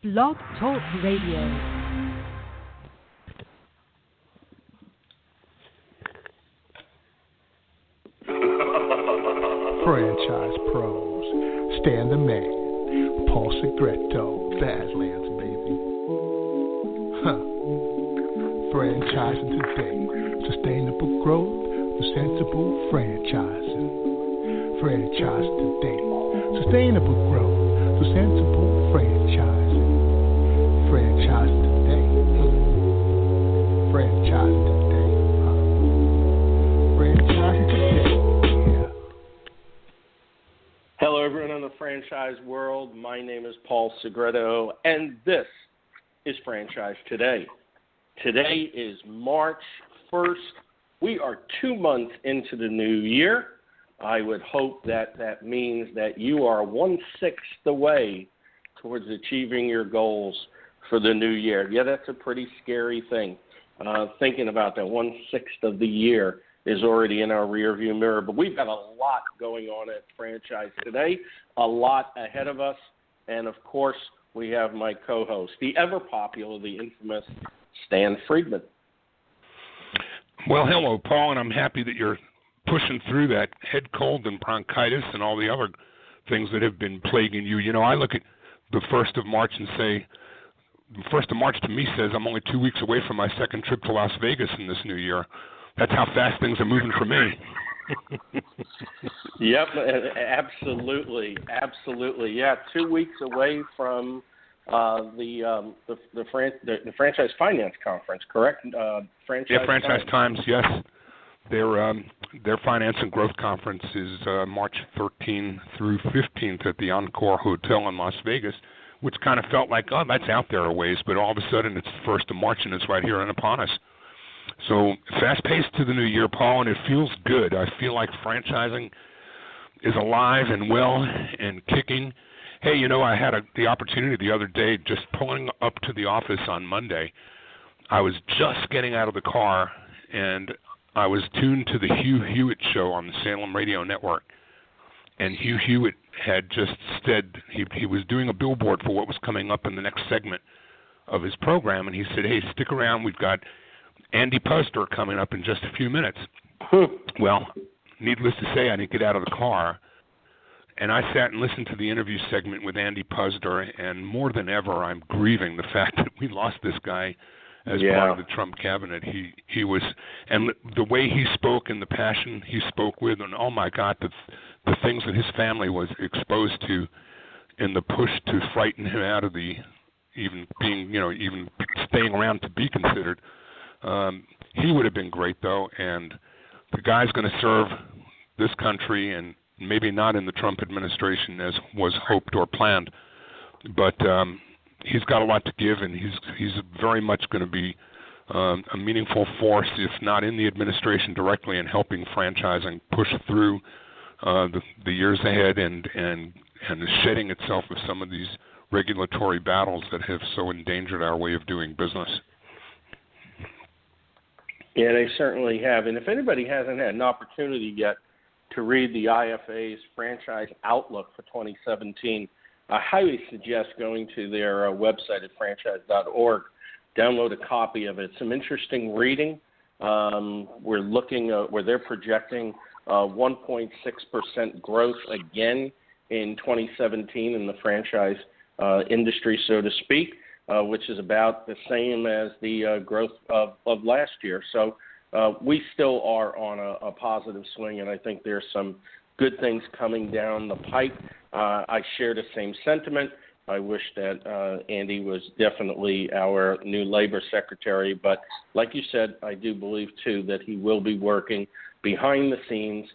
Blog Talk Radio. Franchise pros, Stan the Man, Paul Segreto, Badlands, baby. Franchising today, sustainable growth, sensible franchising. Franchise today, sustainable growth, sensible franchising. Franchise today, franchise today, franchise today. Hello, everyone in the franchise world. My name is Paul Segreto, and this is Franchise Today. Today is March 1st. We are 2 months into the new year. I would hope that that means that you are 1/6 the way towards achieving your goals for the new year. Yeah, that's a pretty scary thing. Thinking about that 1/6 of the year is already in our rearview mirror. But we've got a lot going on at Franchise Today, a lot ahead of us. And, of course, we have my co-host, the ever-popular, the infamous Stan Friedman. Well, hello, Paul, and I'm happy that you're pushing through that head cold and bronchitis and all the other things that have been plaguing you. You know, I look at the 1st of March and say, the 1st of March to me says I'm only 2 weeks away from my second trip to Las Vegas in this new year. That's how fast things are moving for me. Yep, absolutely. Yeah, 2 weeks away from the Franchise Finance Conference, correct? Franchise Times, yes. Their Finance and Growth Conference is March 13th through 15th at the Encore Hotel in Las Vegas, which kind of felt like, oh, that's out there a ways, but all of a sudden it's the 1st of March and it's right here and upon us. So fast-paced to the new year, Paul, and it feels good. I feel like franchising is alive and well and kicking. Hey, you know, I had the opportunity the other day just pulling up to the office on Monday. I was just getting out of the car, and I was tuned to the Hugh Hewitt show on the Salem Radio Network. And Hugh Hewitt had just said he was doing a billboard for what was coming up in the next segment of his program, and he said, hey, stick around. We've got Andy Puzder coming up in just a few minutes. Well, needless to say, I didn't get out of the car. And I sat and listened to the interview segment with Andy Puzder, and more than ever, I'm grieving the fact that we lost this guy as part of the Trump cabinet. He was, and the way he spoke and the passion he spoke with, and oh my God, the things that his family was exposed to in the push to frighten him out of the even staying around to be considered. He would have been great though, and the guy's going to serve this country, and maybe not in the Trump administration as was hoped or planned, but he's got a lot to give, and he's very much going to be a meaningful force, if not in the administration directly, in helping franchising push through the years ahead and shedding itself of some of these regulatory battles that have so endangered our way of doing business. Yeah, they certainly have. And if anybody hasn't had an opportunity yet to read the IFA's Franchise Outlook for 2017, I highly suggest going to their website at franchise.org, download a copy of it. Some interesting reading. We're looking where they're projecting 1.6% growth again in 2017 in the franchise industry, so to speak, which is about the same as the growth of last year. So we still are on a positive swing, and I think there's some good things coming down the pipe. I share the same sentiment. I wish that Andy was definitely our new labor secretary, but like you said, I do believe, too, that he will be working behind the scenes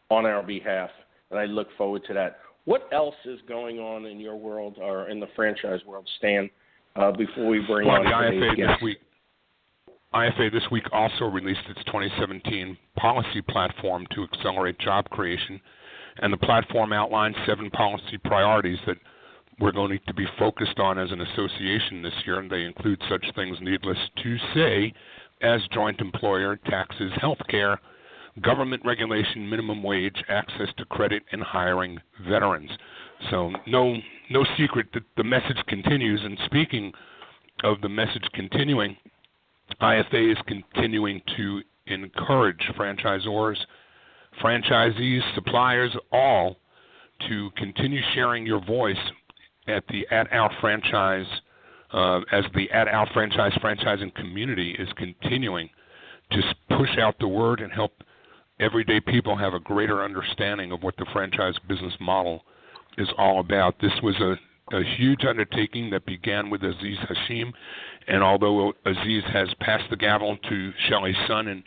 on our behalf, and I look forward to that. What else is going on in your world or in the franchise world, Stan, before we bring on today's guest? IFA this week also released its 2017 policy platform to accelerate job creation, and the platform outlines 7 policy priorities that we're going to be focused on as an association this year, and they include such things, needless to say, as joint employer taxes, health care, government regulation, minimum wage, access to credit, and hiring veterans. So no secret that the message continues. And speaking of the message continuing, IFA is continuing to encourage franchisors, franchisees, suppliers, all to continue sharing your voice at Our Franchise, as the Our Franchise franchising community is continuing to push out the word and help everyday people have a greater understanding of what the franchise business model is all about. This was a huge undertaking that began with Aziz Hashim, and although Aziz has passed the gavel to Shelley's son, and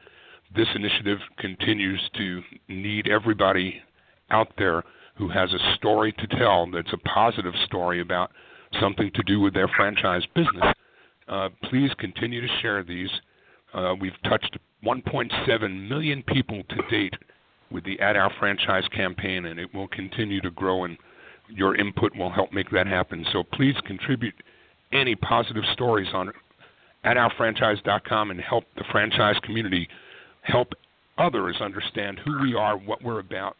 this initiative continues to need everybody out there who has a story to tell that's a positive story about something to do with their franchise business. Please continue to share these. We've touched 1.7 million people to date with the At Our Franchise campaign, and it will continue to grow, and your input will help make that happen. So please contribute any positive stories on atourfranchise.com and help the franchise community, help others understand who we are, what we're about,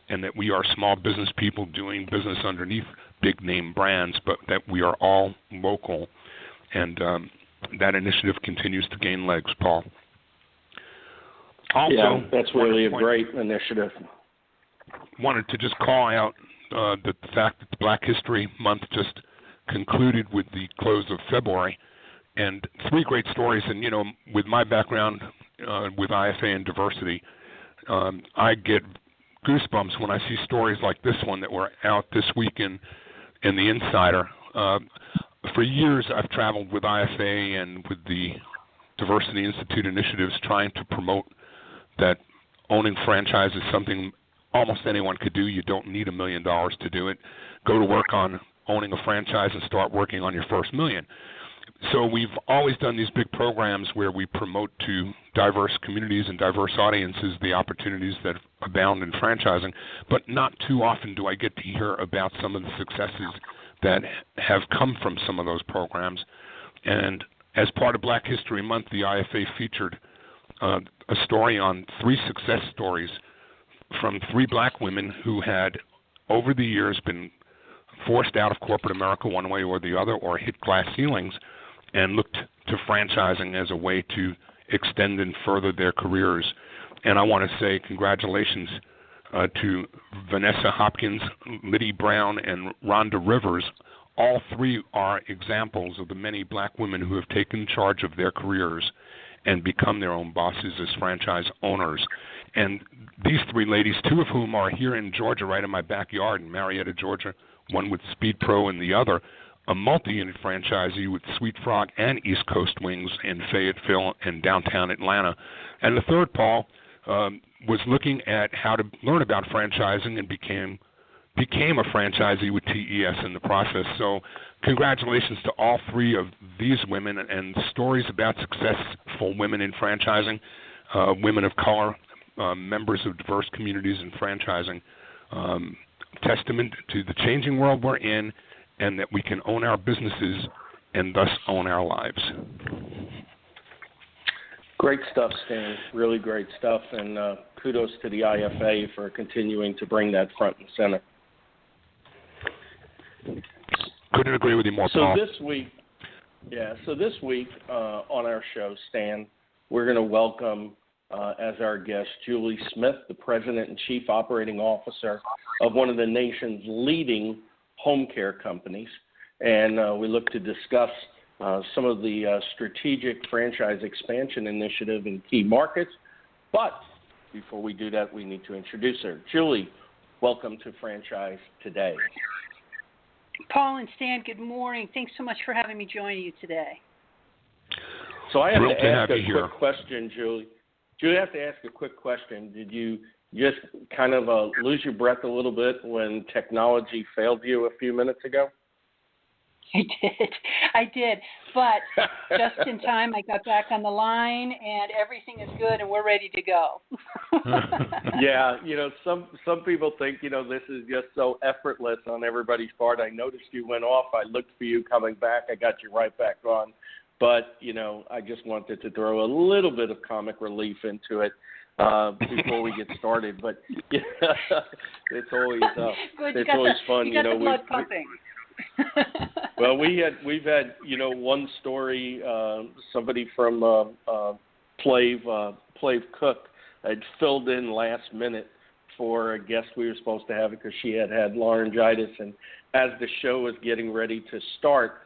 and that we are small business people doing business underneath big name brands, but that we are all local. And that initiative continues to gain legs, Paul. Also, yeah, that's really a great initiative. Wanted to just call out the fact that the Black History Month just concluded with the close of February, and 3 great stories. And, you know, with my background with IFA and diversity, I get goosebumps when I see stories like this one that were out this week in the Insider. For years, I've traveled with IFA and with the Diversity Institute initiatives trying to promote that owning franchise is something almost anyone could do. You don't need $1 million to do it. Go to work on owning a franchise and start working on your first $1 million. So we've always done these big programs where we promote to diverse communities and diverse audiences the opportunities that abound in franchising, but not too often do I get to hear about some of the successes that have come from some of those programs. And as part of Black History Month, the IFA featured a story on 3 success stories from 3 black women who had, over the years, been forced out of corporate America one way or the other, or hit glass ceilings, and looked to franchising as a way to extend and further their careers. And I want to say congratulations to Vanessa Hopkins, Liddy Brown, and Rhonda Rivers. All 3 are examples of the many black women who have taken charge of their careers and become their own bosses as franchise owners. And these 3 ladies, 2 of whom are here in Georgia, right in my backyard in Marietta, Georgia, one with Speed Pro and the other a multi-unit franchisee with Sweet Frog and East Coast Wings in Fayetteville and downtown Atlanta. And the third, Paul, was looking at how to learn about franchising and became a franchisee with TES in the process. So congratulations to all 3 of these women, and stories about successful women in franchising, women of color, members of diverse communities in franchising, testament to the changing world we're in, and that we can own our businesses and thus own our lives. Great stuff, Stan. Really great stuff, and kudos to the IFA for continuing to bring that front and center. Couldn't agree with you more, Paul. So this week on our show, Stan, we're going to welcome as our guest Julie Smith, the President and Chief Operating Officer of one of the nation's leading home care companies, and we look to discuss some of the strategic franchise expansion initiative in key markets. But before we do that, we need to introduce her. Julie, welcome to Franchise Today. Paul and Stan, good morning. Thanks so much for having me join you today. So I have to ask a quick question, Julie. Julie, I have to ask a quick question. Did you just kind of lose your breath a little bit when technology failed you a few minutes ago? I did. But just in time, I got back on the line, and everything is good, and we're ready to go. Yeah, some people think, this is just so effortless on everybody's part. I noticed you went off. I looked for you coming back. I got you right back on. But, I just wanted to throw a little bit of comic relief into it. before we get started. But yeah, it's always fun. You got the blood pumping. Well, we've had one story. Somebody from Flav Cook had filled in last minute for a guest we were supposed to have because she had laryngitis, and as the show was getting ready to start,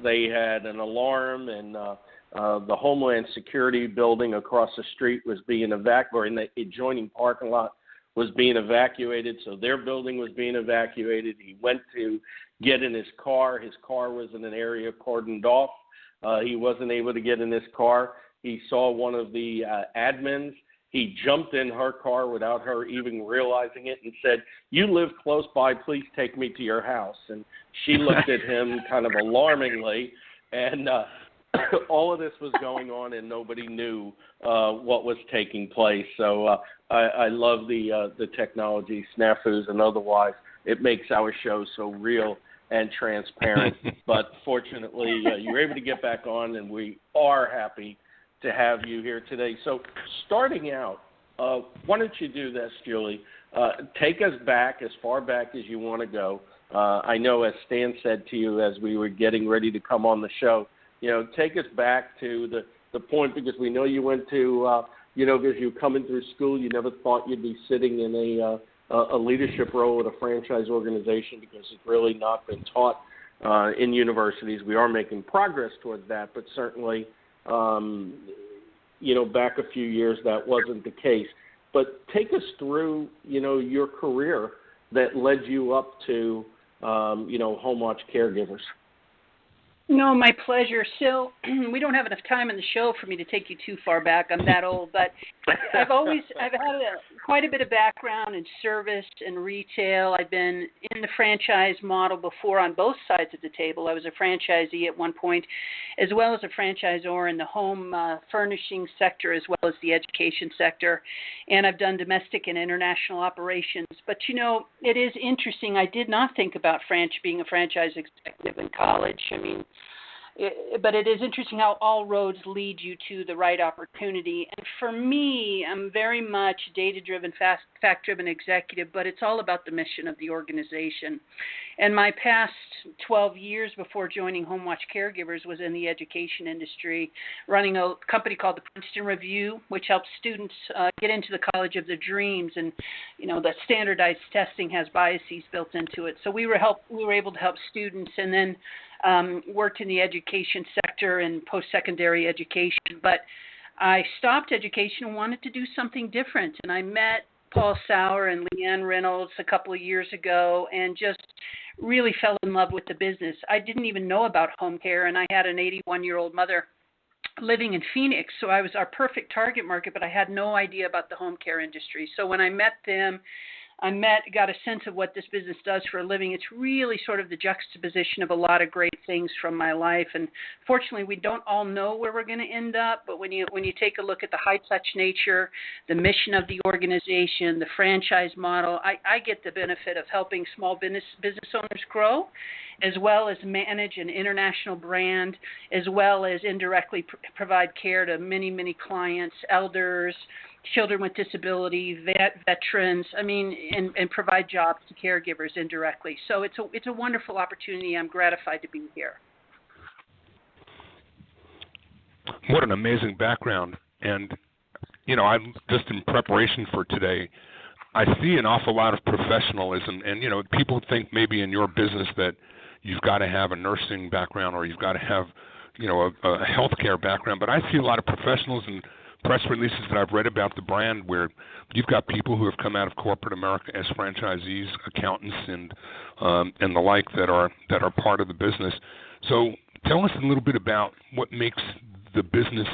they had an alarm, and the Homeland Security building across the street was being evacuated, and the adjoining parking lot was being evacuated, so their building was being evacuated. He went to get in his car. His car was in an area cordoned off. He wasn't able to get in his car. He saw one of the admins. He jumped in her car without her even realizing it and said, "You live close by, please take me to your house." And she looked at him kind of alarmingly, and all of this was going on and nobody knew what was taking place. So I love the technology, snafus and otherwise. It makes our show so real and transparent. But fortunately, you were able to get back on, and we are happy to have you here today. So starting out, why don't you do this, Julie? Take us back as far back as you want to go. I know, as Stan said to you as we were getting ready to come on the show, take us back to the point, because we know you went to, because you coming through school, you never thought you'd be sitting in a leadership role at a franchise organization, because it's really not been taught in universities. We are making progress towards that, but certainly back a few years that wasn't the case. But take us through, your career that led you up to, Homewatch CareGivers. No, my pleasure. So we don't have enough time in the show for me to take you too far back. I'm that old, but I've had quite a bit of background in service and retail. I've been in the franchise model before on both sides of the table. I was a franchisee at one point, as well as a franchisor in the home furnishing sector, as well as the education sector. And I've done domestic and international operations. But, it is interesting. I did not think about being a franchise executive in college. But it is interesting how all roads lead you to the right opportunity. And for me, I'm very much data-driven, fact-driven executive, but it's all about the mission of the organization. And my past 12 years before joining Homewatch CareGivers was in the education industry, running a company called the Princeton Review, which helps students get into the college of their dreams. And, the standardized testing has biases built into it. So we were able to help students, and then worked in the education sector and post-secondary education. But I stopped education and wanted to do something different. And I met Paul Sauer and Leanne Reynolds a couple of years ago and just really fell in love with the business. I didn't even know about home care, and I had an 81-year-old mother living in Phoenix, so I was our perfect target market, but I had no idea about the home care industry. So when I met them, got a sense of what this business does for a living. It's really sort of the juxtaposition of a lot of great things from my life. And fortunately, we don't all know where we're going to end up. But when you take a look at the high-touch nature, the mission of the organization, the franchise model, I get the benefit of helping small business owners grow, as well as manage an international brand, as well as indirectly provide care to many, many clients, elders, children with disability, veterans, and provide jobs to caregivers indirectly. So it's a wonderful opportunity. I'm gratified to be here. What an amazing background. And, I'm just in preparation for today, I see an awful lot of professionalism. And, people think maybe in your business that you've got to have a nursing background or you've got to have, a healthcare background. But I see a lot of professionals and press releases that I've read about the brand where you've got people who have come out of corporate America as franchisees, accountants, and the like that are part of the business. So tell us a little bit about what makes the business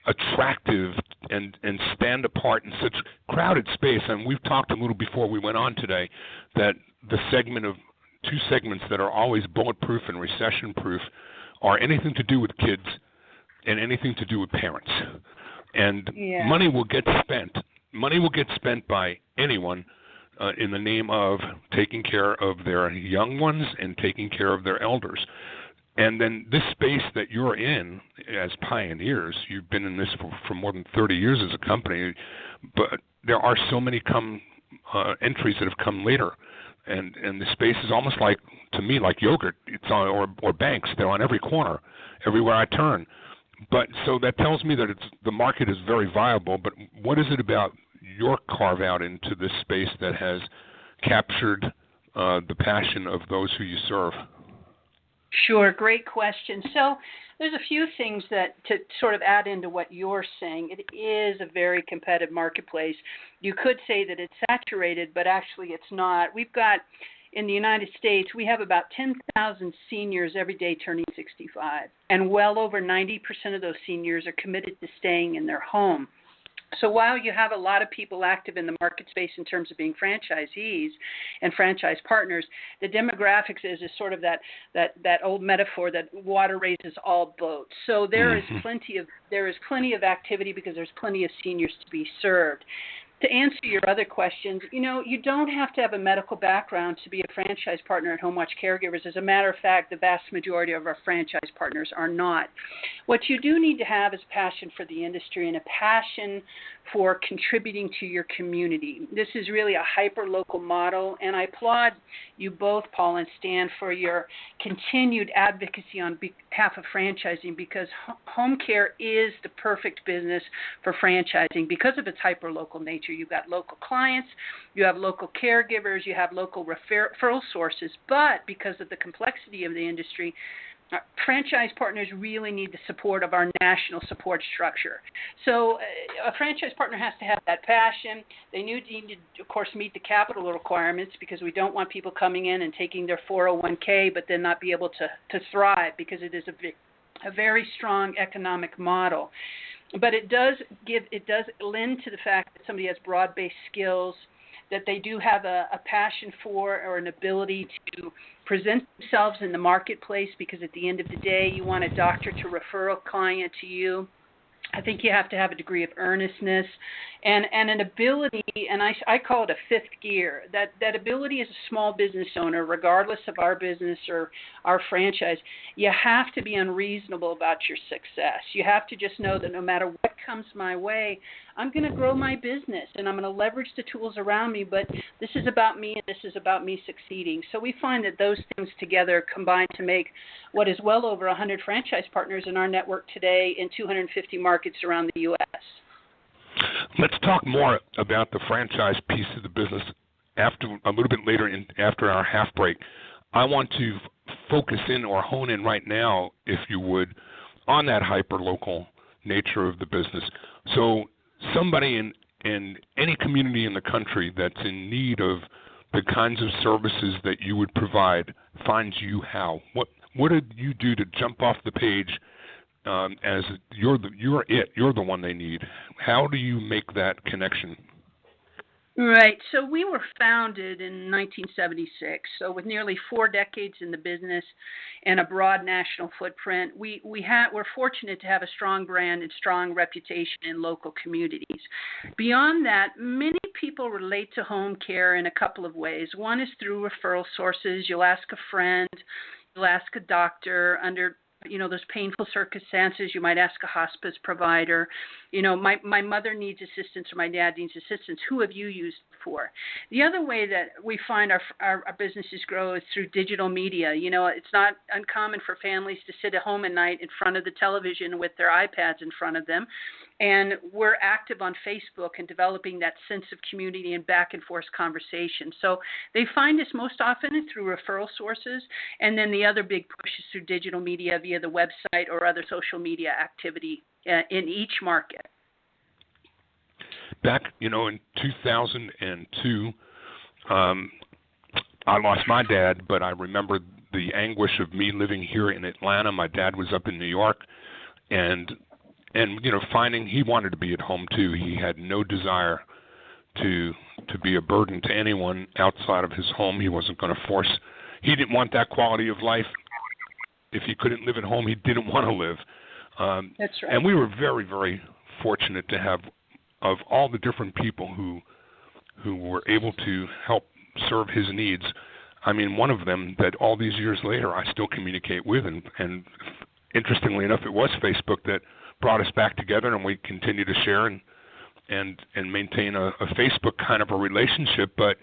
attractive and stand apart in such crowded space. And we've talked a little before we went on today that the two segments that are always bulletproof and recession-proof are anything to do with kids and anything to do with parents. And money will get spent. Money will get spent by anyone in the name of taking care of their young ones and taking care of their elders. And then this space that you're in as pioneers, you've been in this for more than 30 years as a company, but there are so many entries that have come later. And the space is almost like, to me, like yogurt. It's on, or banks. They're on every corner, everywhere I turn. But so that tells me that the market is very viable. But what is it about your carve out into this space that has captured the passion of those who you serve? Sure, great question. So there's a few things that to sort of add into what you're saying. It is a very competitive marketplace. You could say that it's saturated, but actually it's not. We've got, in the United States, we have about 10,000 seniors every day turning 65, and well over 90% of those seniors are committed to staying in their home. So while you have a lot of people active in the market space in terms of being franchisees and franchise partners, the demographics is sort of that old metaphor that water raises all boats. So there is plenty of activity because there's plenty of seniors to be served. To answer your other questions, you don't have to have a medical background to be a franchise partner at Homewatch CareGivers. As a matter of fact, the vast majority of our franchise partners are not. What you do need to have is passion for the industry and a passion for contributing to your community. This is really a hyper-local model, and I applaud you both, Paul and Stan, for your continued advocacy on behalf of franchising, because home care is the perfect business for franchising because of its hyper-local nature. You've got local clients, you have local caregivers, you have local referral sources, but because of the complexity of the industry, franchise partners really need the support of our national support structure. So a franchise partner has to have that passion. They need to, of course, meet the capital requirements, because we don't want people coming in and taking their 401k but then not be able to thrive, because it is a very strong economic model. But it does lend to the fact that somebody has broad-based skills, that they do have a passion for or an ability to present themselves in the marketplace, because at the end of the day, you want a doctor to refer a client to you. I think you have to have a degree of earnestness and an ability, and I call it a fifth gear. That ability as a small business owner, regardless of our business or our franchise, you have to be unreasonable about your success. You have to just know that no matter what comes my way, I'm going to grow my business and I'm going to leverage the tools around me, but this is about me and this is about me succeeding. So we find that those things together combine to make what is well over 100 franchise partners in our network today in 250 markets around the U.S. Let's talk more about the franchise piece of the business a little bit later after our half break. I want to focus in or hone in right now, if you would, on that hyper-local nature of the business. So somebody in any community in the country that's in need of the kinds of services that you would provide finds you how. What did you do to jump off the page as you're the one they need? How do you make that connection? Right. So we were founded in 1976. So with nearly 4 decades in the business and a broad national footprint, we're fortunate to have a strong brand and strong reputation in local communities. Beyond that, many people relate to home care in a couple of ways. One is through referral sources. You'll ask a friend, you'll ask a doctor. Under those painful circumstances, you might ask a hospice provider. My mother needs assistance or my dad needs assistance. Who have you used for? The other way that we find our businesses grow is through digital media. It's not uncommon for families to sit at home at night in front of the television with their iPads in front of them. And we're active on Facebook and developing that sense of community and back and forth conversation. So they find us most often through referral sources. And then the other big push is through digital media via the website or other social media activity in each market. Back, in 2002, I lost my dad, but I remember the anguish of me living here in Atlanta. My dad was up in New York, and finding he wanted to be at home too. He had no desire to be a burden to anyone outside of his home. He wasn't going to force. He didn't want that quality of life. If he couldn't live at home, he didn't want to live. That's right. And we were very, very fortunate to have, of all the different people who were able to help serve his needs, I mean, one of them that all these years later I still communicate with, and interestingly enough, it was Facebook that brought us back together, and we continue to share and maintain a Facebook kind of a relationship. But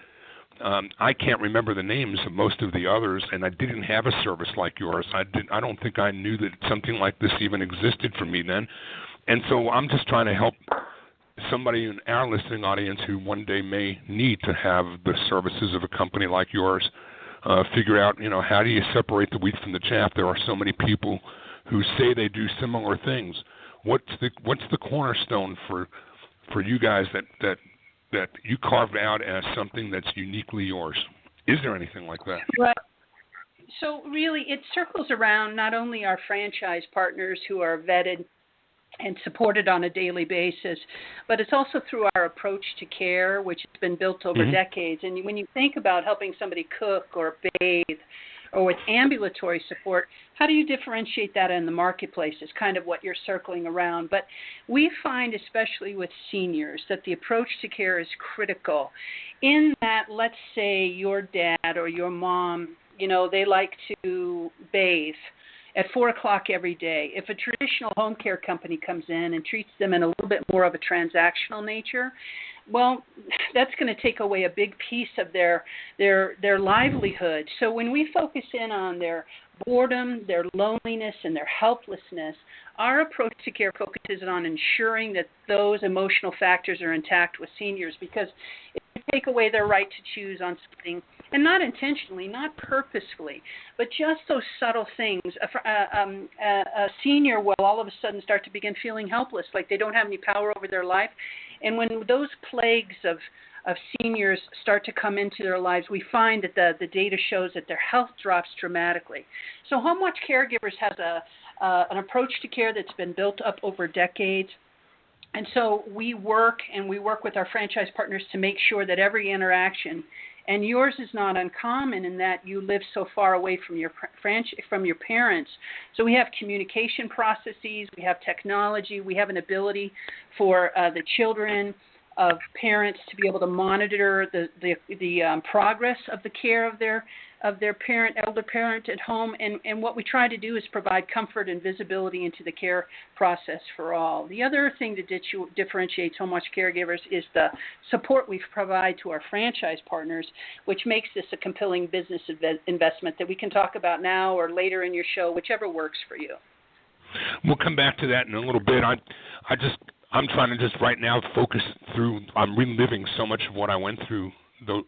I can't remember the names of most of the others, and I didn't have a service like yours. I don't think I knew that something like this even existed for me then. And so I'm just trying to help somebody in our listening audience who one day may need to have the services of a company like yours figure out, how do you separate the wheat from the chaff? There are so many people who say they do similar things. What's the cornerstone for you guys that you carved out as something that's uniquely yours? Is there anything like that? Well, so really it circles around not only our franchise partners who are vetted and supported on a daily basis, but it's also through our approach to care, which has been built over decades. And when you think about helping somebody cook or bathe or with ambulatory support, how do you differentiate that in the marketplace is kind of what you're circling around. But we find, especially with seniors, that the approach to care is critical in that, let's say your dad or your mom, they like to bathe at 4 o'clock every day. If a traditional home care company comes in and treats them in a little bit more of a transactional nature, well, that's going to take away a big piece of their livelihood. So when we focus in on their boredom, their loneliness, and their helplessness, our approach to care focuses on ensuring that those emotional factors are intact with seniors, because if you take away their right to choose on something, and not intentionally, not purposefully, but just those subtle things, a senior will all of a sudden start to begin feeling helpless, like they don't have any power over their life. And when those plagues of seniors start to come into their lives, we find that the data shows that their health drops dramatically. So Homewatch CareGivers has an approach to care that's been built up over decades. And so we work with our franchise partners to make sure that every interaction, and yours is not uncommon in that you live so far away from your parents. So we have communication processes, we have technology, we have an ability for the children of parents to be able to monitor the progress of the care of their elder parent at home. And what we try to do is provide comfort and visibility into the care process for all. The other thing that differentiates Homewatch CareGivers is the support we provide to our franchise partners, which makes this a compelling business investment that we can talk about now or later in your show, whichever works for you. We'll come back to that in a little bit. I'm trying to just right now focus through. I'm reliving so much of what I went through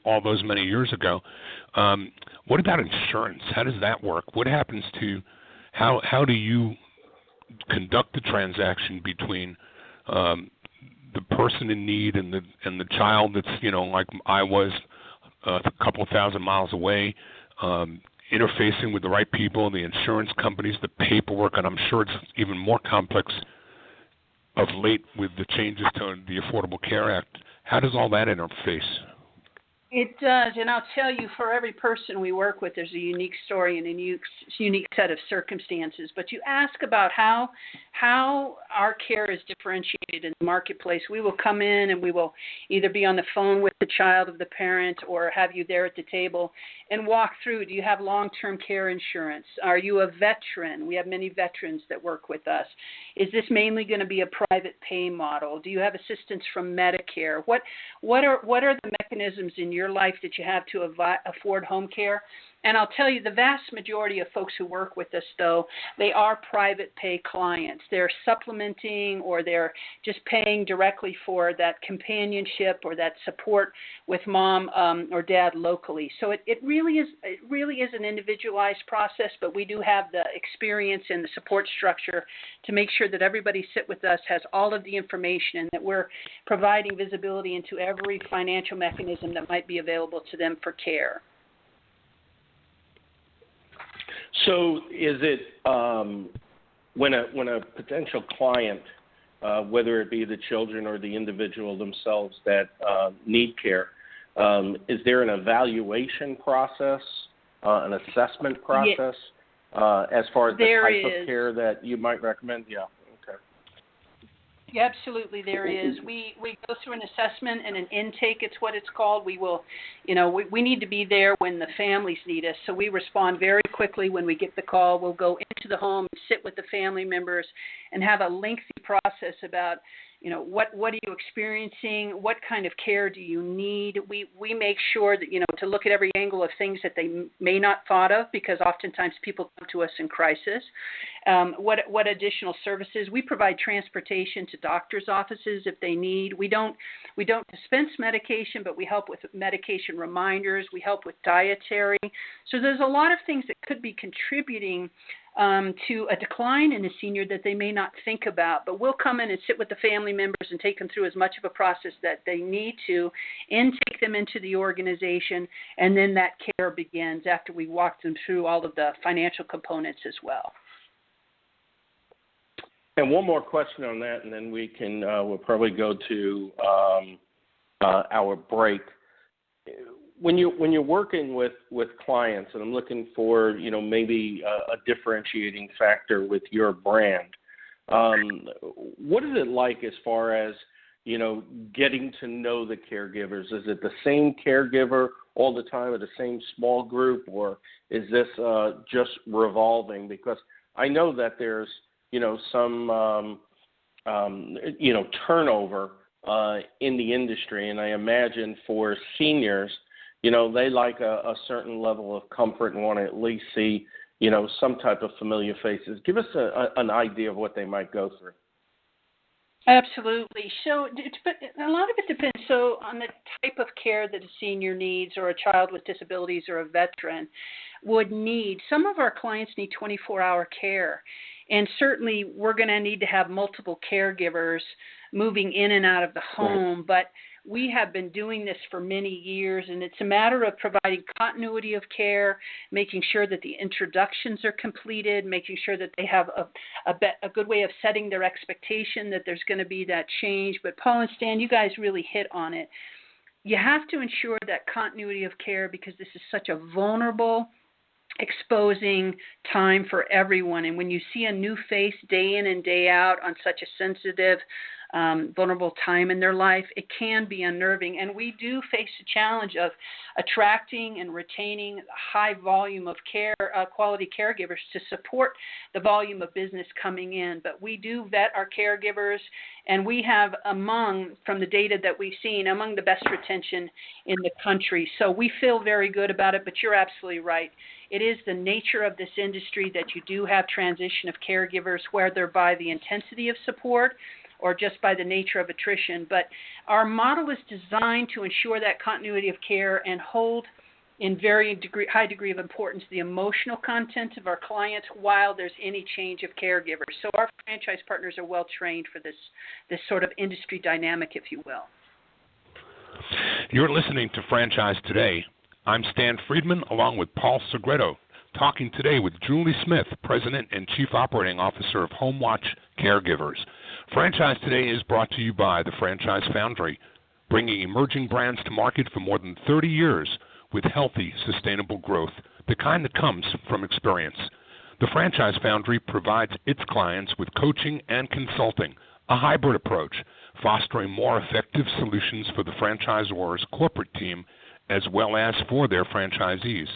all those many years ago. What about insurance? How does that work? What happens to how do you conduct the transaction between the person in need and the child that's like I was a couple of thousand miles away, interfacing with the right people, the insurance companies, the paperwork, and I'm sure it's even more complex of late with the changes to the Affordable Care Act. How does all that interface? It does, and I'll tell you, for every person we work with, there's a unique story and a unique set of circumstances. But you ask about how our care is differentiated in the marketplace. We will come in and we will either be on the phone with the child of the parent or have you there at the table and walk through. Do you have long-term care insurance? Are you a veteran? We have many veterans that work with us. Is this mainly going to be a private pay model? Do you have assistance from Medicare? What are the mechanisms in your life that you have to afford home care? And I'll tell you, the vast majority of folks who work with us, though, they are private pay clients. They're supplementing or they're just paying directly for that companionship or that support with mom or dad locally. So it really is an individualized process, but we do have the experience and the support structure to make sure that everybody sit with us has all of the information and that we're providing visibility into every financial mechanism that might be available to them for care. So is it when a potential client, whether it be the children or the individual themselves that need care, is there an evaluation process, an assessment process as far as the type of care that you might recommend? Yeah. Okay. Yeah, absolutely, there is. We go through an assessment and an intake. It's what it's called. We will, we need to be there when the families need us. So we respond very quickly when we get the call. We'll go into the home, sit with the family members, and have a lengthy process about, what are you experiencing? What kind of care do you need? We make sure that, to look at every angle of things that they may not thought of, because oftentimes people come to us in crisis. What additional services? We provide transportation to doctors' offices if they need. We don't dispense medication, but we help with medication reminders. We help with dietary. So there's a lot of things that could be contributing to a decline in a senior that they may not think about. But we'll come in and sit with the family members and take them through as much of a process that they need to, intake them into the organization, and then that care begins after we walk them through all of the financial components as well. And one more question on that, and then we can we'll probably go to our break. When you're working with clients, and I'm looking for maybe a differentiating factor with your brand, what is it like as far as getting to know the caregivers? Is it the same caregiver all the time, or the same small group, or is this just revolving? Because I know that there's some turnover in the industry, and I imagine for seniors, they like a certain level of comfort and want to at least see, some type of familiar faces. Give us an idea of what they might go through. Absolutely. So a lot of it depends. So on the type of care that a senior needs, or a child with disabilities, or a veteran would need. Some of our clients need 24-hour care. And certainly we're going to need to have multiple caregivers moving in and out of the home. Right. But we have been doing this for many years, and it's a matter of providing continuity of care, making sure that the introductions are completed, making sure that they have a good way of setting their expectation that there's going to be that change. But Paul and Stan, you guys really hit on it. You have to ensure that continuity of care, because this is such a vulnerable, exposing time for everyone. And when you see a new face day in and day out on such a sensitive, vulnerable time in their life, it can be unnerving. And we do face the challenge of attracting and retaining a high volume of care, quality caregivers to support the volume of business coming in. But we do vet our caregivers, and we have from the data that we've seen, among the best retention in the country. So we feel very good about it, but you're absolutely right. It is the nature of this industry that you do have transition of caregivers, whether by the intensity of support or just by the nature of attrition. But our model is designed to ensure that continuity of care and hold in high degree of importance the emotional content of our clients while there's any change of caregivers. So our franchise partners are well trained for this sort of industry dynamic, if you will. You're listening to Franchise Today. I'm Stan Friedman, along with Paul Segreto, talking today with Julie Smith, President and Chief Operating Officer of Homewatch CareGivers. Franchise Today is brought to you by the Franchise Foundry, bringing emerging brands to market for more than 30 years with healthy, sustainable growth, the kind that comes from experience. The Franchise Foundry provides its clients with coaching and consulting, a hybrid approach, fostering more effective solutions for the franchisor's corporate team as well as for their franchisees.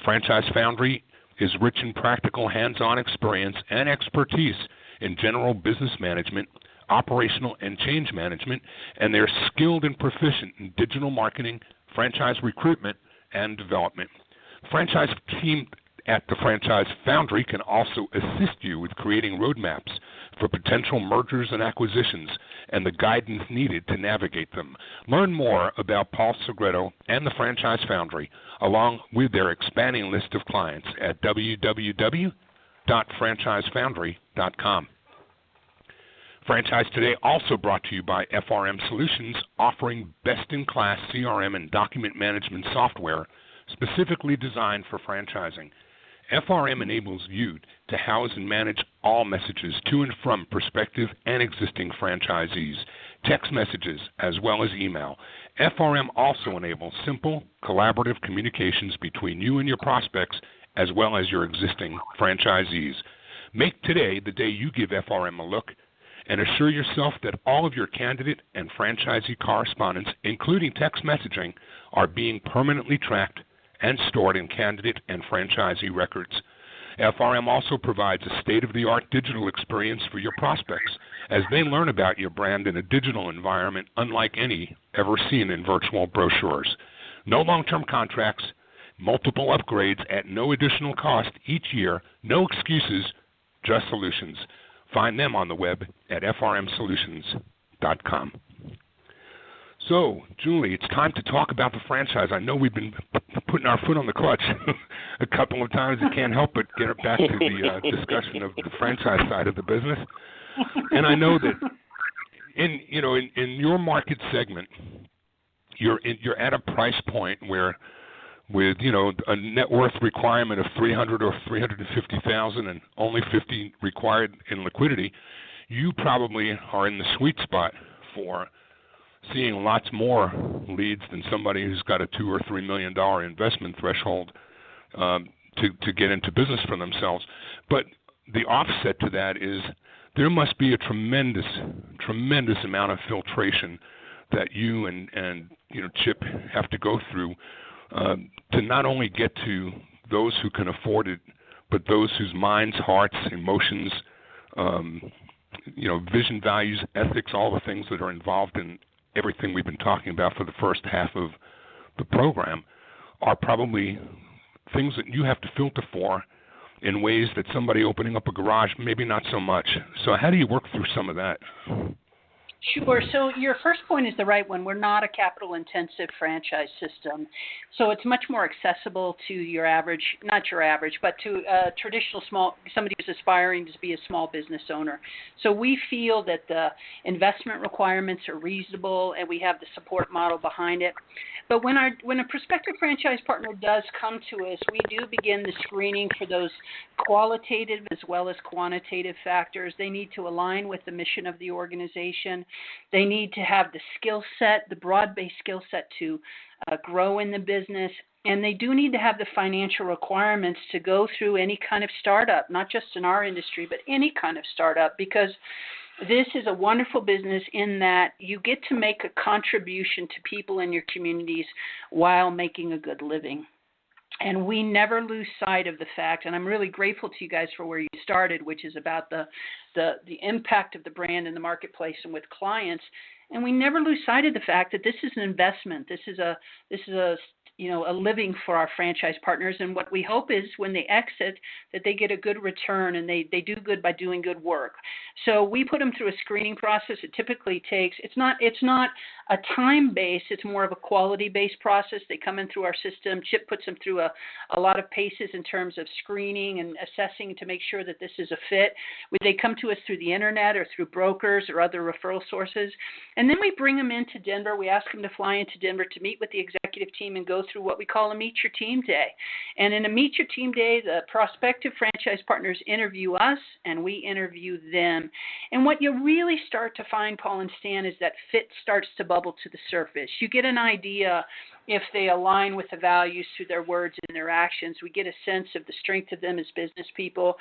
Franchise Foundry is rich in practical hands-on experience and expertise in general business management, operational and change management, and they're skilled and proficient in digital marketing, franchise recruitment, and development. The franchise team at the Franchise Foundry can also assist you with creating roadmaps for potential mergers and acquisitions and the guidance needed to navigate them. Learn more about Paul Segreto and the Franchise Foundry, along with their expanding list of clients at www.franchisefoundry.com. Franchise Today also brought to you by FRM Solutions, offering best-in-class CRM and document management software specifically designed for franchising. FRM enables you to house and manage all messages to and from prospective and existing franchisees, text messages, as well as email. FRM also enables simple, collaborative communications between you and your prospects, as well as your existing franchisees. Make today the day you give FRM a look and assure yourself that all of your candidate and franchisee correspondence, including text messaging, are being permanently tracked and stored in candidate and franchisee records. FRM also provides a state-of-the-art digital experience for your prospects as they learn about your brand in a digital environment unlike any ever seen in virtual brochures. No long-term contracts, multiple upgrades at no additional cost each year, no excuses, just solutions. Find them on the web at frmsolutions.com. So, Julie, it's time to talk about the franchise. I know we've been putting our foot on the clutch a couple of times. I can't help but get back to the discussion of the franchise side of the business. And I know that in your market segment, you're at a price point where, with a net worth requirement of $300,000 or $350,000 and only $50,000 required in liquidity, you probably are in the sweet spot for seeing lots more leads than somebody who's got a $2 or $3 million investment threshold to get into business for themselves. But the offset to that is there must be a tremendous amount of filtration that you and Chip have to go through to not only get to those who can afford it, but those whose minds, hearts, emotions, vision, values, ethics, all the things that are involved in everything we've been talking about for the first half of the program are probably things that you have to filter for in ways that somebody opening up a garage maybe not so much. So how do you work through some of that? Sure. So your first point is the right one. We're not a capital-intensive franchise system. So it's much more accessible to your average, not your average, but to a traditional somebody who's aspiring to be a small business owner. So we feel that the investment requirements are reasonable and we have the support model behind it. But when a prospective franchise partner does come to us, we do begin the screening for those qualitative as well as quantitative factors. They need to align with the mission of the organization. They need to have the skill set, the broad-based skill set to grow in the business. And they do need to have the financial requirements to go through any kind of startup, not just in our industry, but any kind of startup, because this is a wonderful business in that you get to make a contribution to people in your communities while making a good living. And we never lose sight of the fact, and I'm really grateful to you guys for where you started, which is about the impact of the brand in the marketplace and with clients. And we never lose sight of the fact that this is an investment. This is a living for our franchise partners. And what we hope is when they exit that they get a good return and they do good by doing good work. So we put them through a screening process. It typically takes, it's not a time-based, it's more of a quality-based process. They come in through our system. Chip puts them through a lot of paces in terms of screening and assessing to make sure that this is a fit. They come to us through the internet or through brokers or other referral sources. And then we bring them into Denver. We ask them to fly into Denver to meet with the executive team and go through what we call a Meet Your Team Day. And in a Meet Your Team Day, the prospective franchise partners interview us and we interview them. And what you really start to find, Paul and Stan, is that fit starts to bubble to the surface. You get an idea if they align with the values through their words and their actions. We get a sense of the strength of them as business people.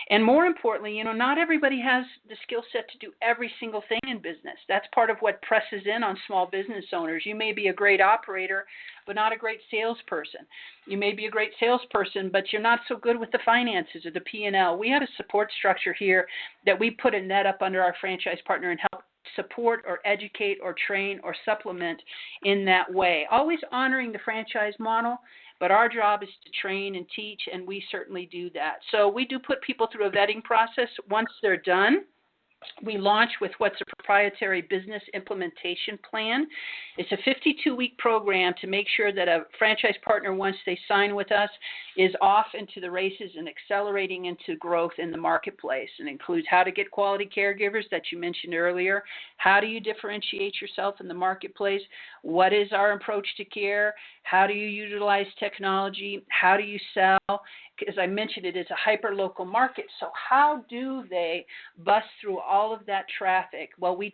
And more importantly, not everybody has the skill set to do every single thing in business. That's part of what presses in on small business owners. You may be a great operator, but not a great salesperson. You may be a great salesperson, but you're not so good with the finances or the P&L. We have a support structure here that we put a net up under our franchise partner and help support or educate or train or supplement in that way. Always honoring the franchise model, but our job is to train and teach, and we certainly do that. So we do put people through a vetting process. Once they're done, we launch with what's a proprietary business implementation plan. It's a 52-week program to make sure that a franchise partner, once they sign with us, is off into the races and accelerating into growth in the marketplace. It includes how to get quality caregivers that you mentioned earlier. How do you differentiate yourself in the marketplace? What is our approach to care? How do you utilize technology? How do you sell? As I mentioned, it is a hyper-local market. So how do they bust through all of that traffic? Well, we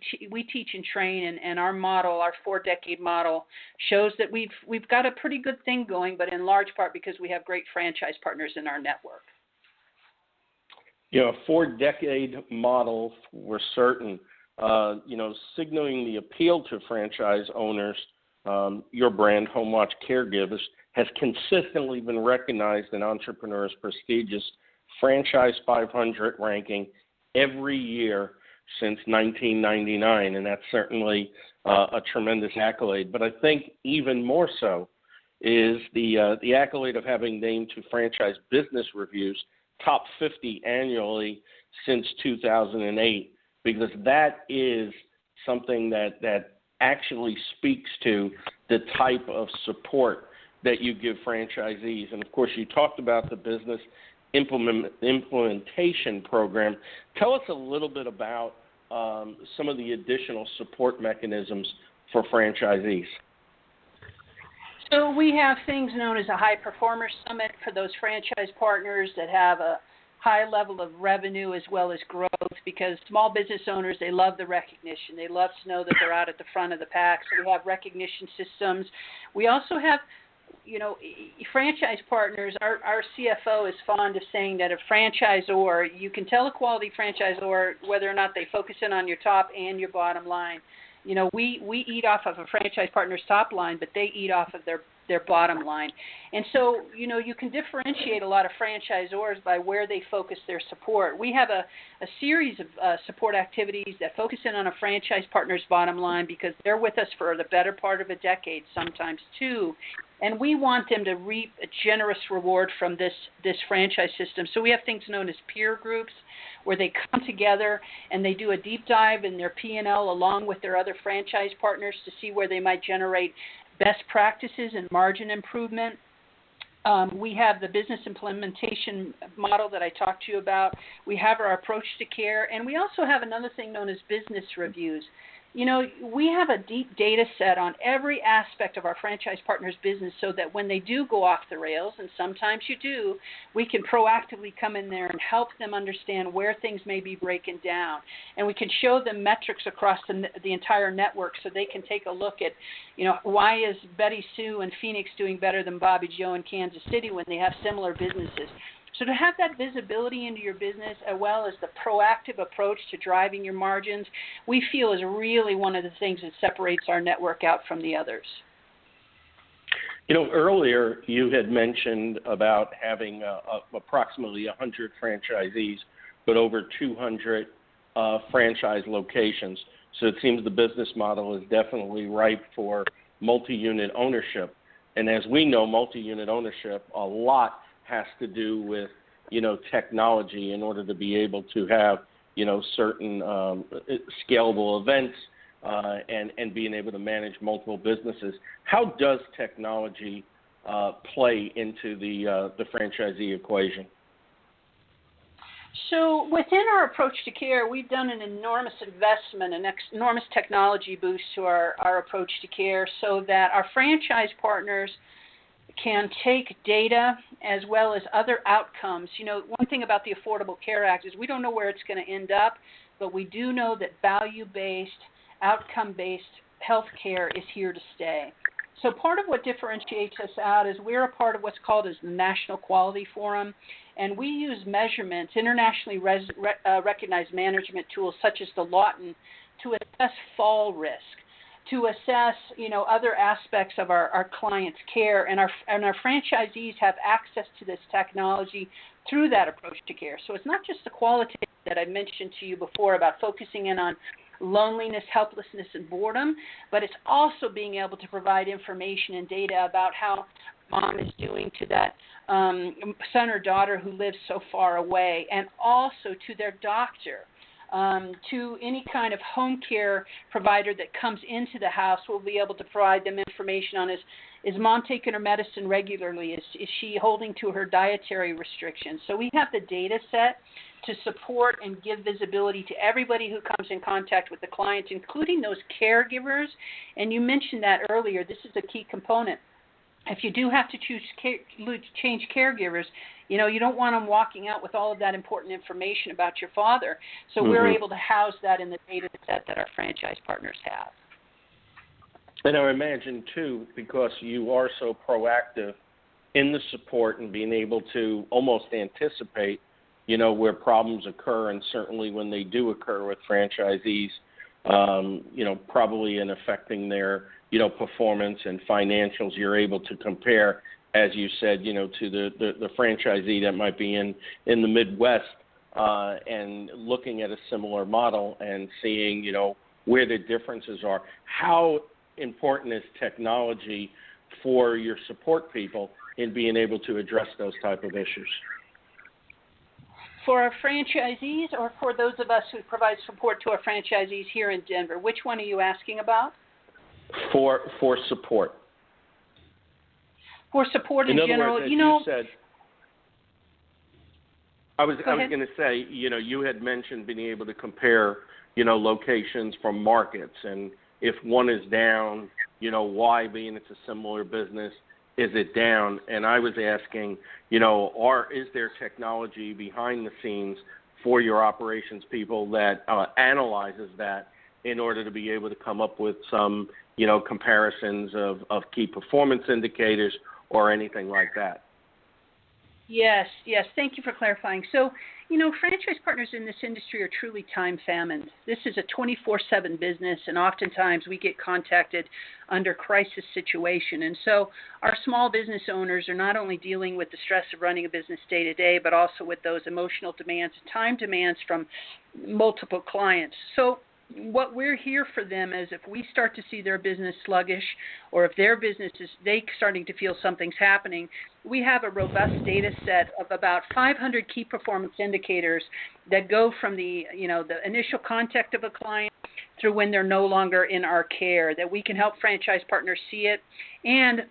teach and train, and our model, our 4-decade model, shows that we've got a pretty good thing going, but in large part because we have great franchise partners in our network. A 4-decade model for certain, signaling the appeal to franchise owners. Your brand, Homewatch CareGivers, has consistently been recognized in Entrepreneur's prestigious Franchise 500 ranking every year since 1999, and that's certainly a tremendous accolade. But I think even more so is the accolade of having named to Franchise Business Review's top 50 annually since 2008, because that is something that actually speaks to the type of support that you give franchisees. And, of course, you talked about the business implementation program. Tell us a little bit about some of the additional support mechanisms for franchisees. So we have things known as a high performer summit for those franchise partners that have a high level of revenue as well as growth, because small business owners, they love the recognition. They love to know that they're out at the front of the pack. So we have recognition systems. We also have, franchise partners. Our CFO is fond of saying that a franchisor, you can tell a quality franchisor whether or not they focus in on your top and your bottom line. We eat off of a franchise partner's top line, but they eat off of their bottom line. And so, you can differentiate a lot of franchisors by where they focus their support. We have a series of support activities that focus in on a franchise partner's bottom line because they're with us for the better part of a decade, sometimes two. And we want them to reap a generous reward from this franchise system. So we have things known as peer groups, where they come together and they do a deep dive in their P&L along with their other franchise partners to see where they might generate best practices and margin improvement. We have the business implementation model that I talked to you about. We have our approach to care, and we also have another thing known as business reviews. We have a deep data set on every aspect of our franchise partners' business so that when they do go off the rails, and sometimes you do, we can proactively come in there and help them understand where things may be breaking down. And we can show them metrics across the entire network so they can take a look at, why is Betty Sue in Phoenix doing better than Bobby Joe in Kansas City when they have similar businesses. So to have that visibility into your business as well as the proactive approach to driving your margins, we feel is really one of the things that separates our network out from the others. Earlier you had mentioned about having approximately 100 franchisees, but over 200 franchise locations. So it seems the business model is definitely ripe for multi-unit ownership. And as we know, multi-unit ownership, a lot has to do with, technology in order to be able to have, certain scalable events and being able to manage multiple businesses. How does technology play into the franchisee equation? So within our approach to care, we've done an enormous investment, an enormous technology boost to our approach to care so that our franchise partners can take data as well as other outcomes. One thing about the Affordable Care Act is we don't know where it's going to end up, but we do know that value-based, outcome-based health care is here to stay. So part of what differentiates us out is we're a part of what's called as the National Quality Forum, and we use measurements, internationally recognized management tools such as the Lawton, to assess fall risk, to assess, other aspects of our clients' care, and our franchisees have access to this technology through that approach to care. So it's not just the qualitative that I mentioned to you before about focusing in on loneliness, helplessness, and boredom, but it's also being able to provide information and data about how mom is doing to that son or daughter who lives so far away, and also to their doctor. To any kind of home care provider that comes into the house, we'll be able to provide them information on is mom taking her medicine regularly? Is she holding to her dietary restrictions? So we have the data set to support and give visibility to everybody who comes in contact with the clients, including those caregivers. And you mentioned that earlier. This is a key component. If you do have to change caregivers, you don't want them walking out with all of that important information about your father. So we're able to house that in the data set that our franchise partners have. And I imagine, too, because you are so proactive in the support and being able to almost anticipate where problems occur, and certainly when they do occur with franchisees, probably in affecting their, performance and financials, you're able to compare, as you said, to the franchisee that might be in the Midwest, and looking at a similar model and seeing, where the differences are. How important is technology for your support people in being able to address those type of issues? For our franchisees, or for those of us who provide support to our franchisees here in Denver? Which one are you asking about? For support. For support in general, words, as you said, I was going to say, you had mentioned being able to compare, locations from markets, and if one is down, why, being it's a similar business, is it down? And I was asking, is there technology behind the scenes for your operations people that analyzes that in order to be able to come up with some, comparisons of key performance indicators or anything like that? Yes. Thank you for clarifying. So, franchise partners in this industry are truly time famine. This is a 24/7 business, and oftentimes we get contacted under crisis situation. And so our small business owners are not only dealing with the stress of running a business day to day, but also with those emotional demands and time demands from multiple clients. So what we're here for them is, if we start to see their business sluggish, or if their business is starting to feel something's happening, we have a robust data set of about 500 key performance indicators that go from the initial contact of a client through when they're no longer in our care, that we can help franchise partners see it. And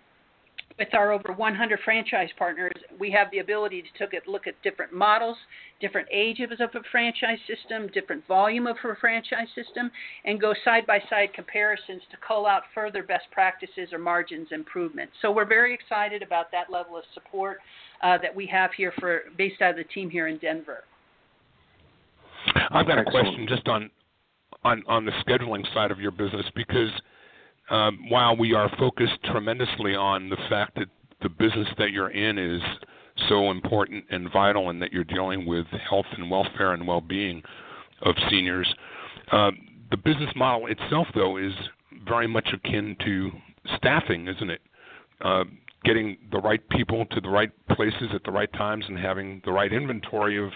with our over 100 franchise partners, we have the ability to look at different models, different ages of a franchise system, different volume of a franchise system, and go side-by-side comparisons to call out further best practices or margins improvement. So we're very excited about that level of support that we have here based out of the team here in Denver. I've got a question just on the scheduling side of your business, because while we are focused tremendously on the fact that the business that you're in is so important and vital, and that you're dealing with health and welfare and well-being of seniors, the business model itself, though, is very much akin to staffing, isn't it? Getting the right people to the right places at the right times, and having the right inventory of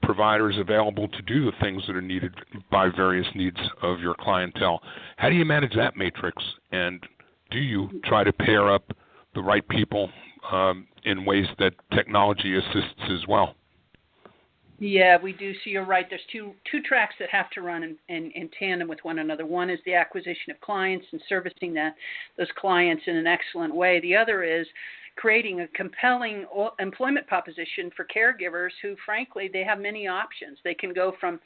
providers available to do the things that are needed by various needs of your clientele. How do you manage that matrix, and do you try to pair up the right people in ways that technology assists as well? Yeah, we do. So you're right. There's two tracks that have to run in tandem with one another. One is the acquisition of clients and servicing those clients in an excellent way. The other is creating a compelling employment proposition for caregivers who, frankly, they have many options. They can go from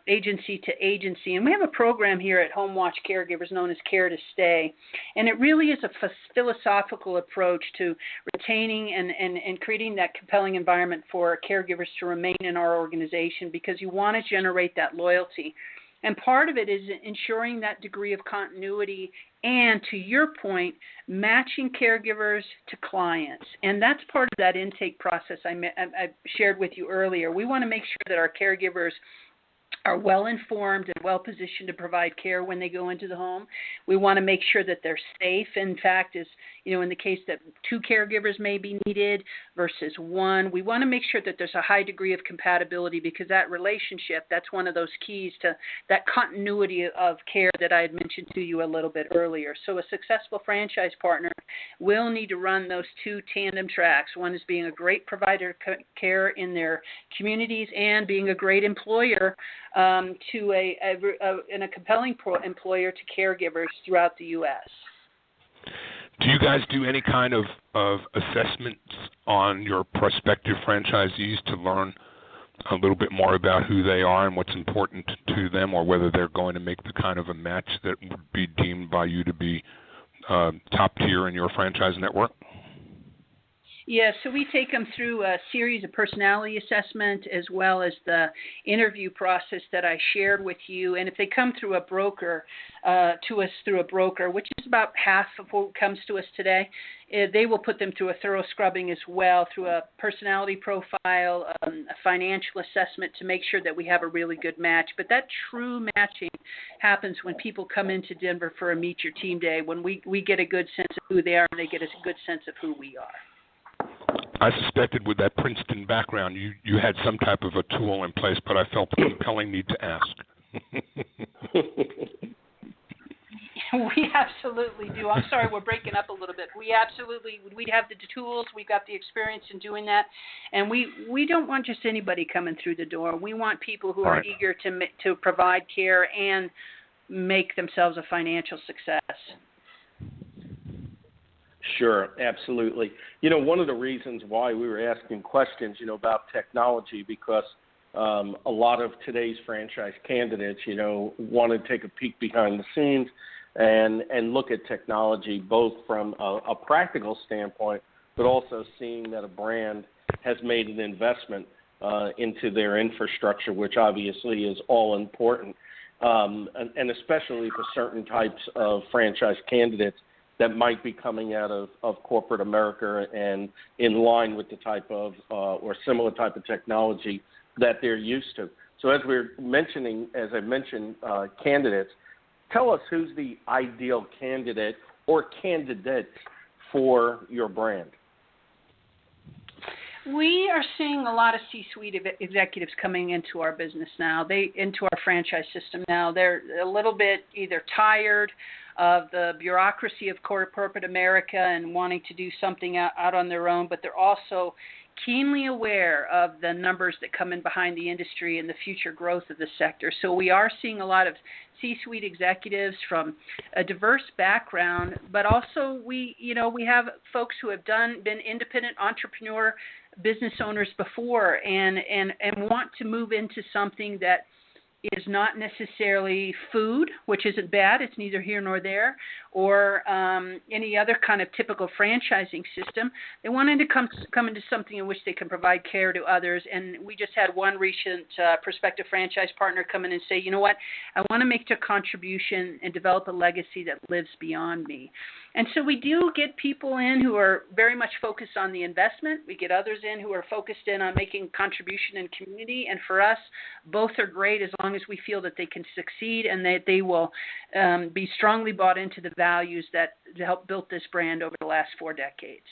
agency to agency. And we have a program here at Homewatch CareGivers known as Care to Stay. And it really is a philosophical approach to retaining and creating that compelling environment for caregivers to remain in our organization, because you want to generate that loyalty. And part of it is ensuring that degree of continuity and, to your point, matching caregivers to clients. And that's part of that intake process I shared with you earlier. We want to make sure that our caregivers are well informed and well positioned to provide care when they go into the home. We want to make sure that they're safe. In fact, in the case that 2 caregivers may be needed versus 1, we want to make sure that there's a high degree of compatibility, because that relationship, that's one of those keys to that continuity of care that I had mentioned to you a little bit earlier. So a successful franchise partner will need to run those 2 tandem tracks. One is being a great provider of care in their communities, and being a great employer to a compelling employer to caregivers throughout the U.S. Do you guys do any kind of assessments on your prospective franchisees to learn a little bit more about who they are and what's important to them, or whether they're going to make the kind of a match that would be deemed by you to be top tier in your franchise network? Yeah, so we take them through a series of personality assessment as well as the interview process that I shared with you. And if they come through a broker, to us through a broker, which is about half of what comes to us today, they will put them through a thorough scrubbing as well, through a personality profile, a financial assessment to make sure that we have a really good match. But that true matching happens when people come into Denver for a Meet Your Team Day, when we get a good sense of who they are and they get a good sense of who we are. I suspected with that Princeton background you had some type of a tool in place, but I felt a compelling need to ask. We absolutely do. I'm sorry, we're breaking up a little bit. We have the tools. We've got the experience in doing that. And we don't want just anybody coming through the door. We want people who are eager to provide care and make themselves a financial success. Sure, absolutely. One of the reasons why we were asking questions, about technology, because a lot of today's franchise candidates, want to take a peek behind the scenes and look at technology both from a practical standpoint, but also seeing that a brand has made an investment into their infrastructure, which obviously is all important, and especially for certain types of franchise candidates that might be coming out of corporate America and in line with the type of or similar type of technology that they're used to. So as I mentioned, candidates, tell us who's the ideal candidate or candidates for your brand. We are seeing a lot of C-suite executives coming into our business now, into our franchise system now. They're a little bit either tired of the bureaucracy of corporate America and wanting to do something out on their own, but they're also keenly aware of the numbers that come in behind the industry and the future growth of the sector. So we are seeing a lot of C-suite executives from a diverse background, but also we have folks who have been independent entrepreneur business owners before and want to move into something that is not necessarily food, which isn't bad, it's neither here nor there, or any other kind of typical franchising system. They wanted to come into something in which they can provide care to others, and we just had one recent prospective franchise partner come in and say, you know what, I want to make a contribution and develop a legacy that lives beyond me. And so we do get people in who are very much focused on the investment. We get others in who are focused in on making contribution in community. And for us, both are great as long as we feel that they can succeed and that they will be strongly bought into the values that helped build this brand over the last 4 decades.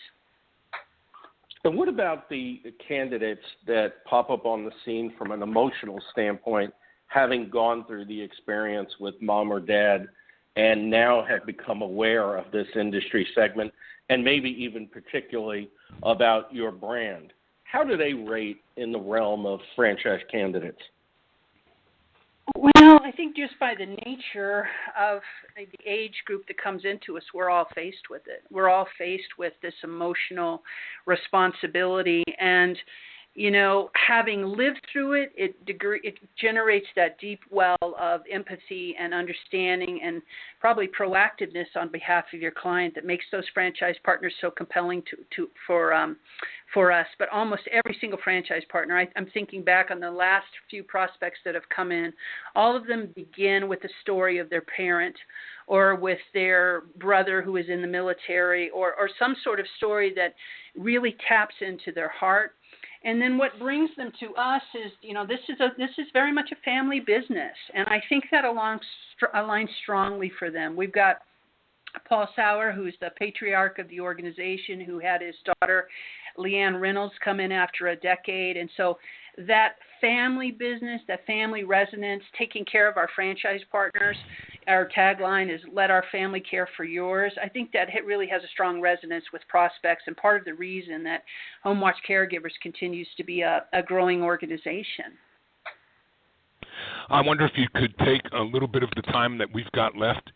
And what about the candidates that pop up on the scene from an emotional standpoint, having gone through the experience with mom or dad and now have become aware of this industry segment and maybe even particularly about your brand? How do they rate in the realm of franchise candidates? Well, I think just by the nature of the age group that comes into us, we're all faced with it. We're all faced with this emotional responsibility. And, having lived through it, it generates that deep well of empathy and understanding and probably proactiveness on behalf of your client that makes those franchise partners so compelling for us. But almost every single franchise partner, I'm thinking back on the last few prospects that have come in, all of them begin with the story of their parent or with their brother who is in the military or some sort of story that really taps into their heart. And then what brings them to us is, this is very much a family business, and I think that aligns strongly for them. We've got Paul Sauer, who's the patriarch of the organization, who had his daughter Leanne Reynolds come in after a decade, and so that family business, that family resonance, taking care of our franchise partners. Our tagline is "Let our family care for yours." I think that it really has a strong resonance with prospects and part of the reason that Homewatch CareGivers continues to be a growing organization. I wonder if you could take a little bit of the time that we've got left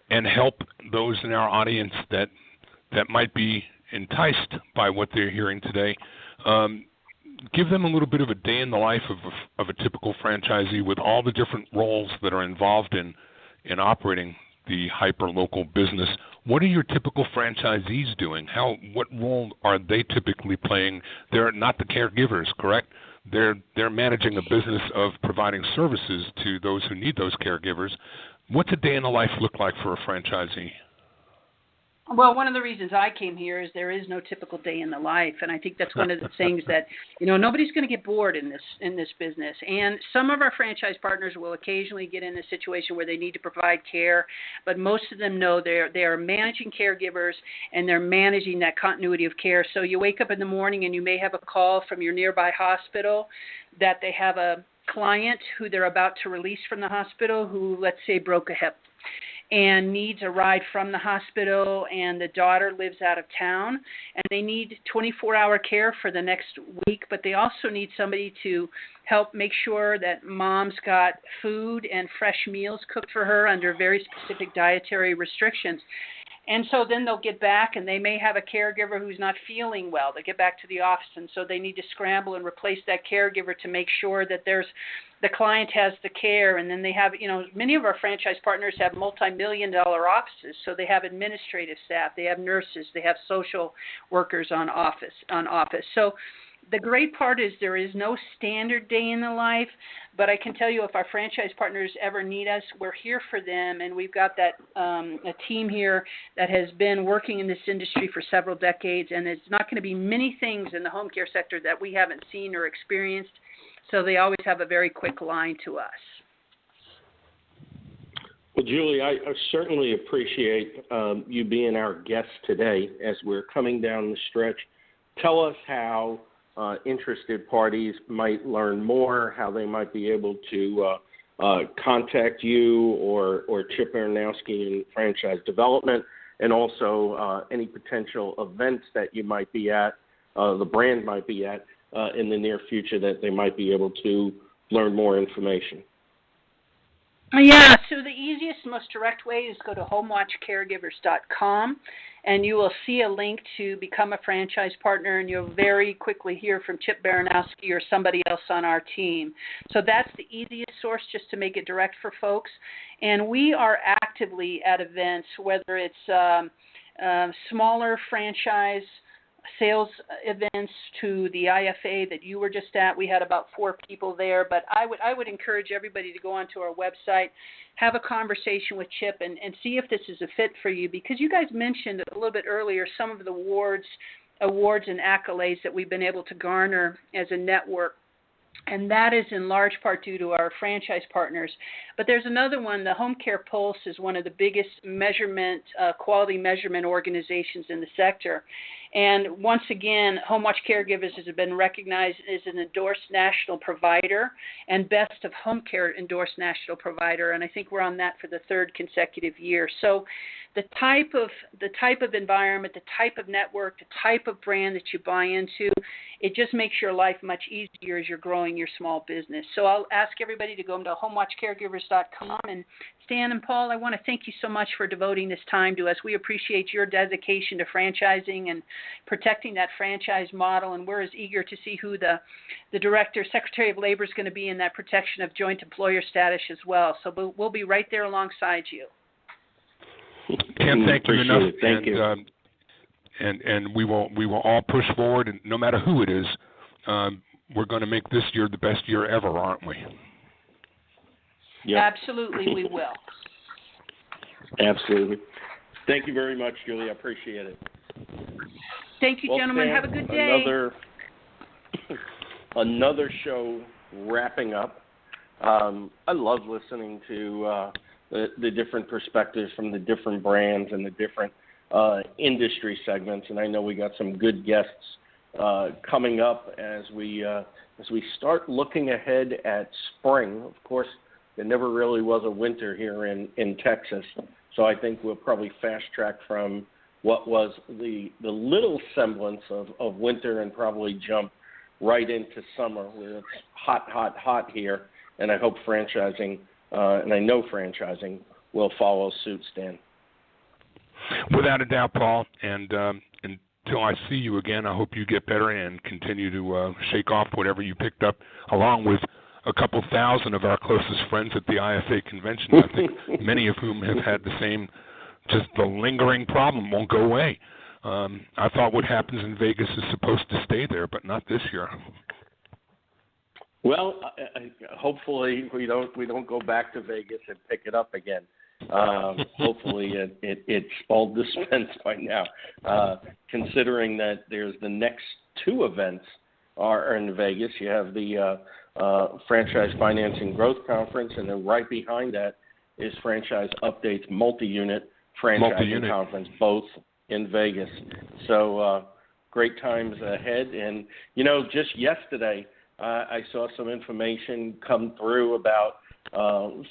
and help those in our audience that might be enticed by what they're hearing today. Give them a little bit of a day in the life of a typical franchisee with all the different roles that are involved in operating the hyper-local business. What are your typical franchisees doing? What role are they typically playing? They're not the caregivers, correct? They're managing a business of providing services to those who need those caregivers. What's a day in the life look like for a franchisee? Well, one of the reasons I came here is there is no typical day in the life, and I think that's one of the things that, nobody's going to get bored in this business. And some of our franchise partners will occasionally get in a situation where they need to provide care, but most of them know they are managing caregivers and they're managing that continuity of care. So you wake up in the morning and you may have a call from your nearby hospital that they have a client who they're about to release from the hospital who, let's say, broke a hip and needs a ride from the hospital, and the daughter lives out of town, and they need 24-hour care for the next week, but they also need somebody to help make sure that mom's got food and fresh meals cooked for her under very specific dietary restrictions. And so then they'll get back, and they may have a caregiver who's not feeling well. They get back to the office, and so they need to scramble and replace that caregiver to make sure that the client has the care. And then they have, many of our franchise partners have multi-million-dollar offices, so they have administrative staff, they have nurses, they have social workers on office. So the great part is there is no standard day in the life, but I can tell you if our franchise partners ever need us, we're here for them, and we've got that a team here that has been working in this industry for several decades, and it's not going to be many things in the home care sector that we haven't seen or experienced, so they always have a very quick line to us. Well, Julie, I certainly appreciate you being our guest today as we're coming down the stretch. Tell us how interested parties might learn more, how they might be able to contact you or Chip Aronowski in franchise development, and also any potential events that you might be at, the brand might be at in the near future that they might be able to learn more information. Yeah, so the easiest, most direct way is go to homewatchcaregivers.com, and you will see a link to become a franchise partner, and you'll very quickly hear from Chip Baranowski or somebody else on our team. So that's the easiest source, just to make it direct for folks. And we are actively at events, whether it's smaller franchise sales events to the IFA that you were just at. We had about 4 people there, but I would encourage everybody to go onto our website, have a conversation with Chip, and see if this is a fit for you, because you guys mentioned a little bit earlier some of the awards and accolades that we've been able to garner as a network. And that is in large part due to our franchise partners. But there's another one. The Home Care Pulse is one of the biggest quality measurement organizations in the sector. And once again, Homewatch CareGivers has been recognized as an endorsed national provider and Best of Home Care endorsed national provider. And I think we're on that for the 3rd consecutive year. So the type of environment, the type of network, the type of brand that you buy into, it just makes your life much easier as you're growing your small business. So I'll ask everybody to go to homewatchcaregivers.com. And Stan and Paul, I want to thank you so much for devoting this time to us. We appreciate your dedication to franchising and protecting that franchise model, and we're as eager to see who the Secretary of Labor is going to be in that protection of joint employer status as well. So we'll be right there alongside you. Can't thank you enough. Thank you. And we will all push forward, and no matter who it is, we're going to make this year the best year ever, aren't we? Yep. Absolutely, we will. Absolutely. Thank you very much, Julie. I appreciate it. Thank you, gentlemen. Stan, have a good day. Another show wrapping up. I love listening to the different perspectives from the different brands and the different industry segments, and I know we got some good guests coming up as we start looking ahead at spring. Of course, there never really was a winter here in Texas, so I think we'll probably fast track from what was the little semblance of winter and probably jump right into summer where it's hot here, and I hope franchising and I know franchising will follow suit, Stan. Without a doubt, Paul. And until I see you again, I hope you get better and continue to shake off whatever you picked up, along with a couple thousand of our closest friends at the IFA convention. I think many of whom have had the just the lingering problem won't go away. I thought what happens in Vegas is supposed to stay there, but not this year. Well, hopefully we don't go back to Vegas and pick it up again. Hopefully it's all dispensed by now. Considering that there's the next two events are in Vegas, you have the Franchise Financing Growth Conference, and then right behind that is Franchise Updates Multi-Unit Franchising Conference, both in Vegas. So great times ahead. And, just yesterday I saw some information come through about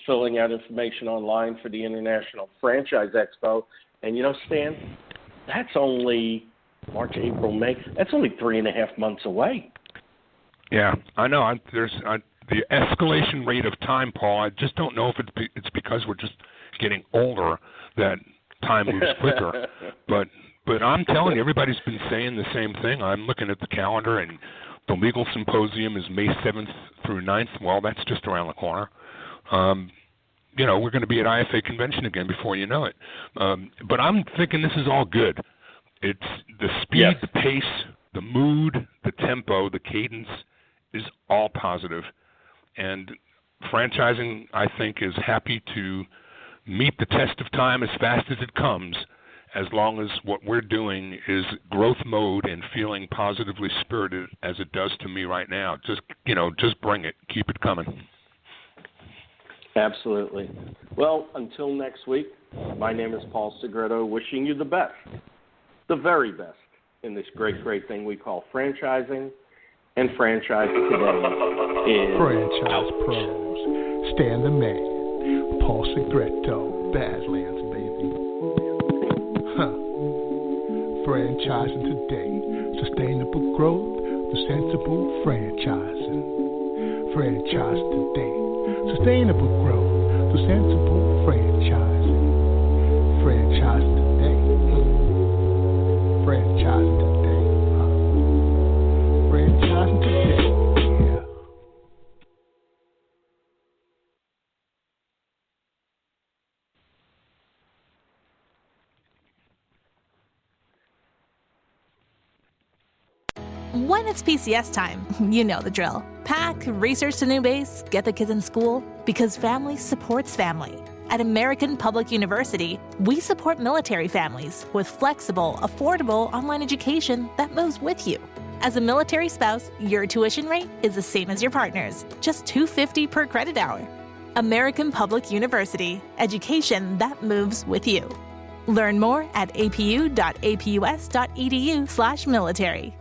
filling out information online for the International Franchise Expo. And, Stan, that's only March, April, May. That's only 3.5 months away. Yeah, I know. There's the escalation rate of time, Paul. I just don't know if it's because we're just getting older that time moves quicker. But I'm telling you, everybody's been saying the same thing. I'm looking at the calendar, and the legal symposium is May 7th through 9th. Well, that's just around the corner. We're going to be at IFA convention again before you know it. But I'm thinking this is all good. It's the speed, yes, the pace, the mood, the tempo, the cadence is all positive. And franchising, I think, is happy to meet the test of time as fast as it comes, as long as what we're doing is growth mode and feeling positively spirited as it does to me right now. Just bring it. Keep it coming. Absolutely. Well, until next week, my name is Paul Segreto, wishing you the best, the very best, in this great, great thing we call franchising. And franchise today is Franchise Pros. Stan the man. Paul Segreto. Badlands, baby. Franchising today. Sustainable growth through sensible franchising. Franchise today. Sustainable growth through sensible franchising. Franchise today. Franchising today. Franchising today. Yeah. When it's PCS time, you know the drill. Pack, research the new base, get the kids in school, because family supports family. At American Public University, we support military families with flexible, affordable online education that moves with you. As a military spouse, your tuition rate is the same as your partner's, just $250 per credit hour. American Public University, education that moves with you. Learn more at apu.apus.edu/military.